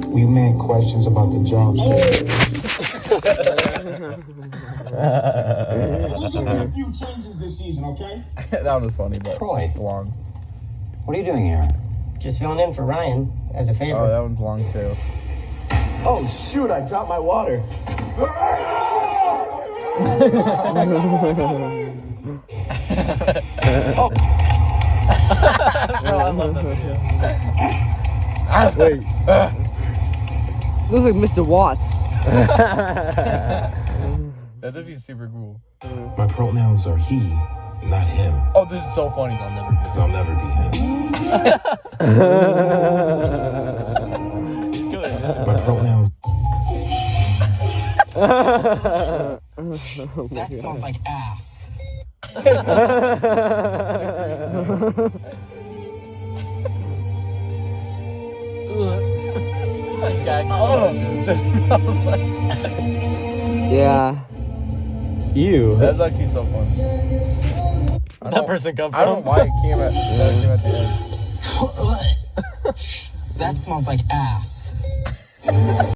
We made questions about the job. There's gonna be a few changes this season, okay? That one was funny, but Troy. it's long. What are you doing here? Just filling in for Ryan as a favor. Oh, that one's long too. Oh shoot, I dropped my water. Oh. Bro, I love that video. Wait. Looks like Mr. Watts. That's actually super cool. My pronouns are he, not him. Oh, this is so funny. I'll never Because I'll never be him. My pronouns. That smells like ass. That smells like... Yeah. Ew. That's actually so funny. That person come from? I don't know why it came at the end. That smells like ass.